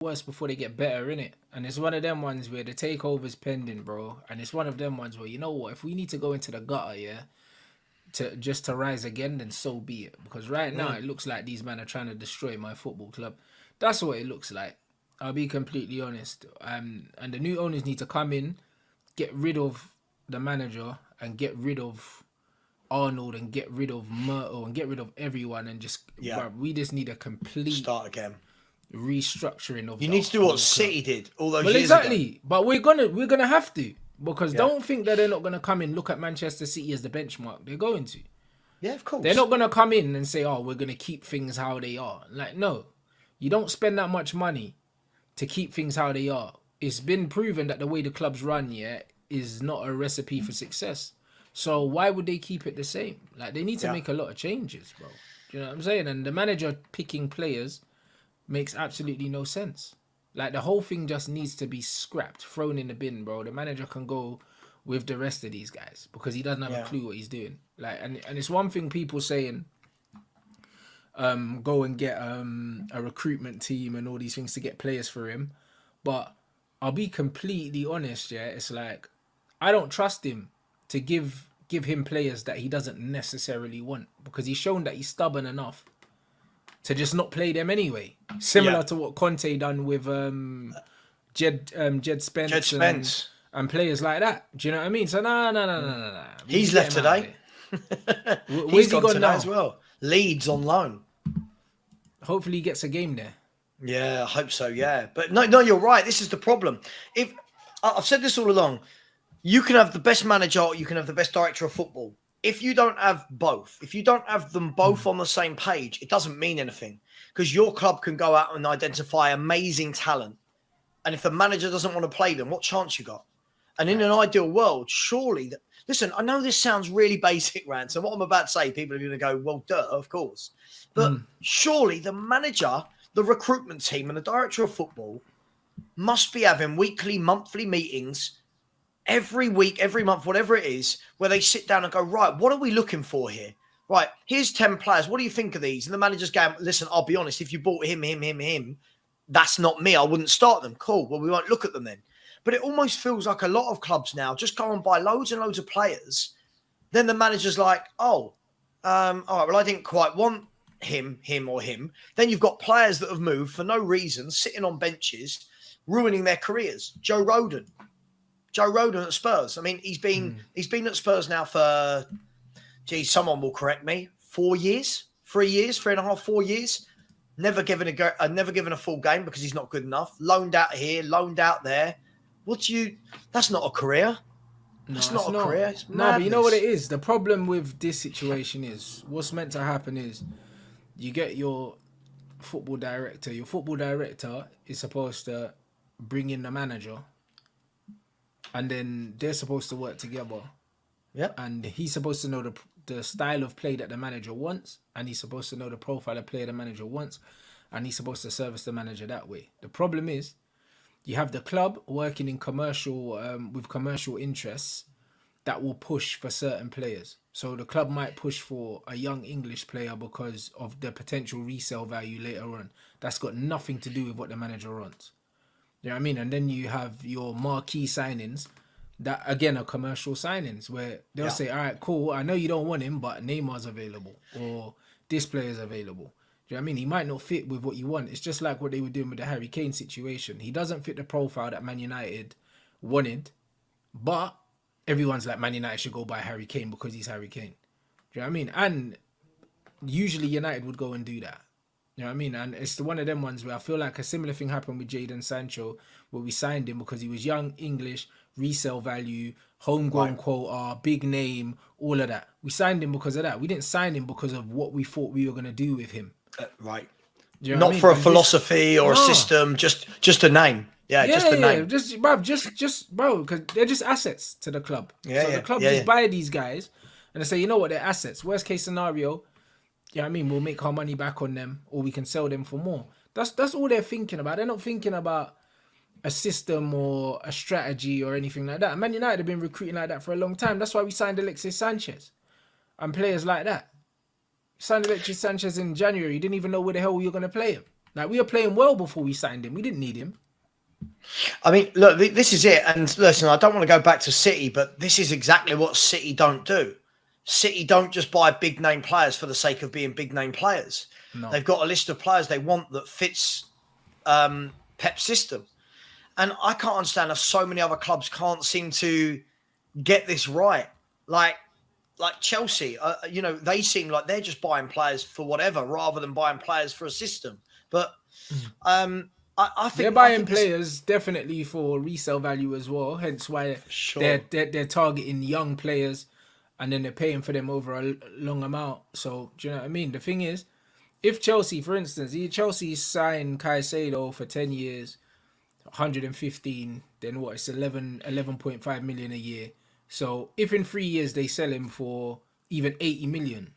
worse before they get better, innit? And it's one of them ones where the takeover's pending, bro. And it's one of them ones where, you know what, if we need to go into the gutter, yeah, to rise again, then so be it. Because right now it looks like these men are trying to destroy my football club. That's what it looks like. I'll be completely honest. And the new owners need to come in, get rid of the manager, and get rid of Arnold, and get rid of Myrtle, and get rid of everyone, and just bruv, we just need a complete Start again. restructuring of. You need to do what City did all those well, years exactly. ago. But we're gonna have to, because don't think that they're not gonna come in, look at Manchester City as the benchmark. They're going to. Yeah, of course. They're not gonna come in and say, "Oh, we're gonna keep things how they are." Like, no, you don't spend that much money to keep things how they are. It's been proven that the way the clubs run, is not a recipe for success. So why would they keep it the same? Like, they need to make a lot of changes, bro. Do you know what I'm saying? And the manager picking players makes absolutely no sense. Like, the whole thing just needs to be scrapped, thrown in the bin, bro. The manager can go with the rest of these guys because he doesn't have a clue what he's doing. Like, and it's one thing people saying, go and get a recruitment team and all these things to get players for him. But I'll be completely honest, it's like, I don't trust him to give him players that he doesn't necessarily want, because he's shown that he's stubborn enough to just not play them anyway. Similar to what Conte done with Jed Spence, and players like that. Do you know what I mean? So no. He's left today. Where's he gone now as well? Leeds on loan. Hopefully he gets a game there. Yeah, I hope so. Yeah, but no, you're right. This is the problem. If I've said this all along, you can have the best manager, or you can have the best director of football. If you don't have both, if you don't have them both on the same page, it doesn't mean anything, because your club can go out and identify amazing talent. And if the manager doesn't want to play them, what chance you got? And in an ideal world, surely listen, I know this sounds really basic, Rants, and what I'm about to say, people are going to go, well, duh, of course. But surely the manager, the recruitment team, and the director of football must be having weekly, monthly meetings every week, every month, whatever it is, where they sit down and go, right, what are we looking for here? Right, here's 10 players. What do you think of these? And the manager's going, listen, I'll be honest, if you bought him, that's not me. I wouldn't start them. Cool. Well, we won't look at them then. But it almost feels like a lot of clubs now just go and buy loads and loads of players. Then the manager's like, all right, well, I didn't quite want him. Then you've got players that have moved for no reason, sitting on benches, ruining their careers. Joe Rodon at Spurs. I mean, he's been at Spurs now for, someone will correct me, 4 years, 3 years, 3.5, 4 years. Never given a full game because he's not good enough. Loaned out here, loaned out there. That's not a career. That's not a career. It's no, but you know what it is? The problem with this situation is, what's meant to happen is, you get your football director. Your football director is supposed to bring in the manager, and then they're supposed to work together. Yeah. And he's supposed to know the style of play that the manager wants, and he's supposed to know the profile of player the manager wants, and he's supposed to service the manager that way. The problem is, you have the club working in commercial with commercial interests that will push for certain players. So the club might push for a young English player because of the potential resale value later on. That's got nothing to do with what the manager wants. You know what I mean? And then you have your marquee signings that, again, are commercial signings where they'll say, all right, cool, I know you don't want him, but Neymar's available, or this player's available. Do you know what I mean? He might not fit with what you want. It's just like what they were doing with the Harry Kane situation. He doesn't fit the profile that Man United wanted, but everyone's like, Man United should go buy Harry Kane because he's Harry Kane. Do you know what I mean? And usually United would go and do that. You know what I mean? And it's one of them ones where I feel like a similar thing happened with Jadon Sancho, where we signed him because he was young, English, resale value, homegrown quota, big name, all of that. We signed him because of that. We didn't sign him because of what we thought we were going to do with him. Right. You know Not for a philosophy or a system, just a name. Yeah, just a name. Just bro, because they're just assets to the club. The club just buy these guys and they say, you know what, they're assets. Worst case scenario, yeah, I mean, we'll make our money back on them, or we can sell them for more. That's all they're thinking about. They're not thinking about a system or a strategy or anything like that. Man United have been recruiting like that for a long time. That's why we signed Alexis Sanchez and players like that. Signed Alexis Sanchez in January. You didn't even know where the hell you were going to play him. Like, we were playing well before we signed him. We didn't need him. I mean, look, this is it. And listen, I don't want to go back to City, but this is exactly what City don't do. City don't just buy big name players for the sake of being big name players. No. They've got a list of players they want that fits Pep's system. And I can't understand how so many other clubs can't seem to get this right. Like Chelsea, they seem like they're just buying players for whatever rather than buying players for a system. But I think they're buying players definitely for resale value as well. Hence why they're targeting young players, and then they're paying for them over a long amount. So do you know what I mean? The thing is, if Chelsea, for instance, Chelsea signed Caicedo for 10 years, 115, then what? It's 11.5 million a year. So if in 3 years they sell him for even 80 million,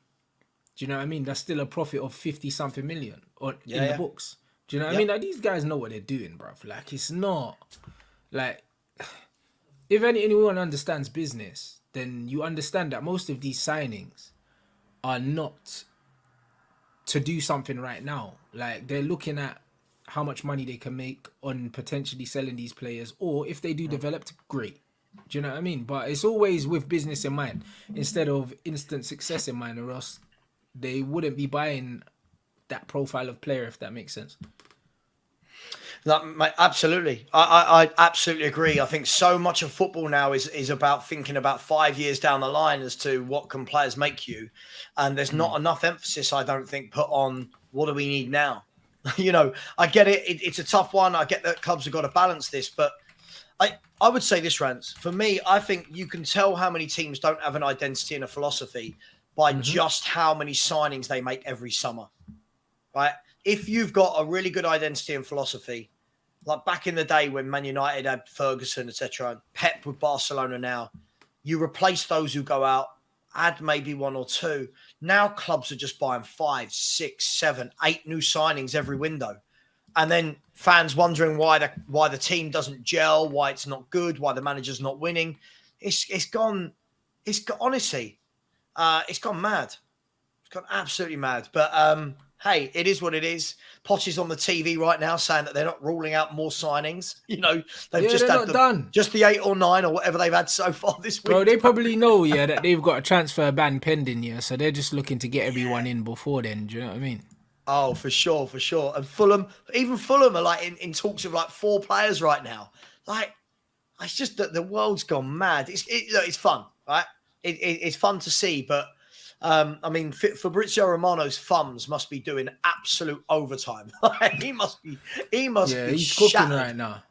do you know what I mean? That's still a profit of 50 something million in the books. Do you know what I mean? Like, these guys know what they're doing, bruv. Like, it's not like, if anyone understands business, then you understand that most of these signings are not to do something right now. Like, they're looking at how much money they can make on potentially selling these players, or if they do develop, great. Do you know what I mean? But it's always with business in mind instead of instant success in mind, or else they wouldn't be buying that profile of player, if that makes sense. Absolutely. I absolutely agree. I think so much of football now is about thinking about 5 years down the line as to what can players make you. And there's not enough emphasis, I don't think, put on what do we need now. I get it. It's a tough one. I get that clubs have got to balance this. But I would say this, Rants. For me, I think you can tell how many teams don't have an identity and a philosophy by just how many signings they make every summer. Right? If you've got a really good identity and philosophy, like back in the day when Man United had Ferguson, etc., Pep with Barcelona now, you replace those who go out, add maybe one or two. Now clubs are just buying 5, 6, 7, 8 new signings every window. And then fans wondering why the team doesn't gel, why it's not good, why the manager's not winning. It's gone mad. It's gone absolutely mad. But hey, it is what it is. Poch is on the TV right now saying that they're not ruling out more signings. They've just had just the 8 or 9 or whatever they've had so far this week. Bro, they probably know, that they've got a transfer ban pending, so they're just looking to get everyone in before then. Do you know what I mean? Oh, for sure. And Fulham are like in talks of like 4 players right now. Like, it's just that the world's gone mad. It's fun, right? It's fun to see, but I mean, Fabrizio Romano's thumbs must be doing absolute overtime. he must be. Yeah, he's cooking right now.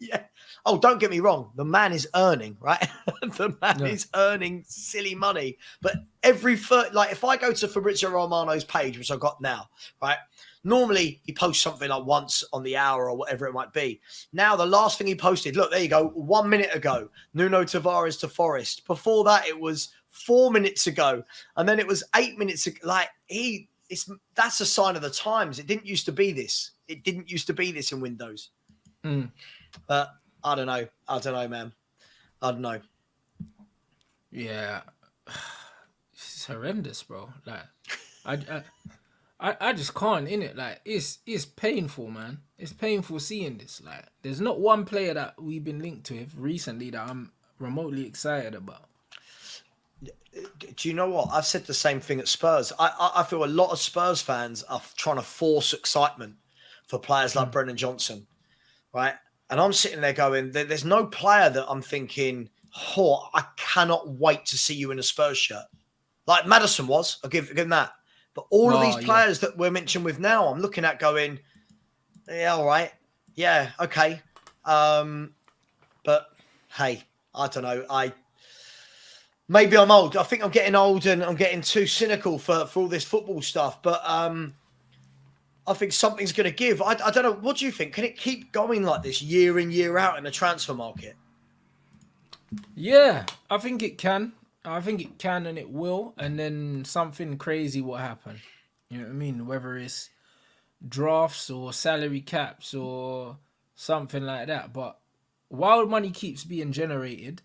Yeah. Oh, don't get me wrong. The man is earning, right? The man is earning silly money. But if I go to Fabrizio Romano's page, which I've got now, right? Normally he posts something like once on the hour or whatever it might be. Now the last thing he posted, look, there you go, 1 minute ago, Nuno Tavares to Forest. Before that, it was 4 minutes ago, and then it was 8 minutes ago. Like that's a sign of the times. It didn't used to be this. It didn't used to be this in Windows. But I don't know, man. I don't know. Yeah, it's horrendous, bro. Like, I just can't, innit? Like, it's painful, man. It's painful seeing this. Like, there's not one player that we've been linked to recently that I'm remotely excited about. Do you know what? I've said the same thing at Spurs. I feel a lot of Spurs fans are trying to force excitement for players like Brennan Johnson, right? And I'm sitting there going, there's no player that I'm thinking, oh, I cannot wait to see you in a Spurs shirt. Like Maddison was, I'll give him that. But all of these players that we're mentioned with now, I'm looking at going, yeah, all right. Yeah, okay. But hey, I don't know. Maybe I'm old. I think I'm getting old and I'm getting too cynical for all this football stuff. But I think something's going to give. I don't know. What do you think? Can it keep going like this year in, year out in the transfer market? Yeah, I think it can. I think it can and it will. And then something crazy will happen. You know what I mean? Whether it's drafts or salary caps or something like that. But while money keeps being generated,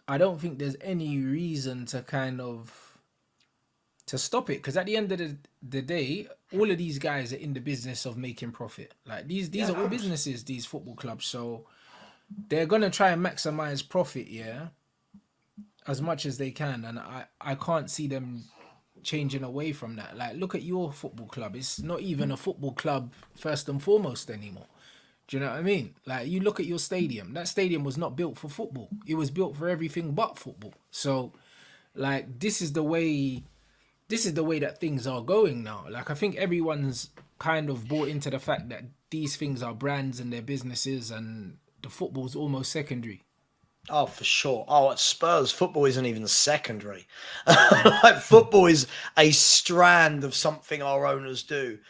I don't think there's any reason to to stop it. Because at the end of the day, all of these guys are in the business of making profit. Like these Yeah, are of all course. businesses, these football clubs. So they're gonna try and maximize profit, yeah, as much as they can. And I can't see them changing away from that. Like, look at your football club. It's not even a football club first and foremost anymore. Do you know what I mean? Like, you look at your stadium. That stadium was not built for football. It was built for everything but football. So, like, this is the way that things are going now. Like, I think everyone's kind of bought into the fact that these things are brands and their businesses, and the football's almost secondary. Oh, for sure. Oh, at Spurs, football isn't even secondary. Like football is a strand of something our owners do.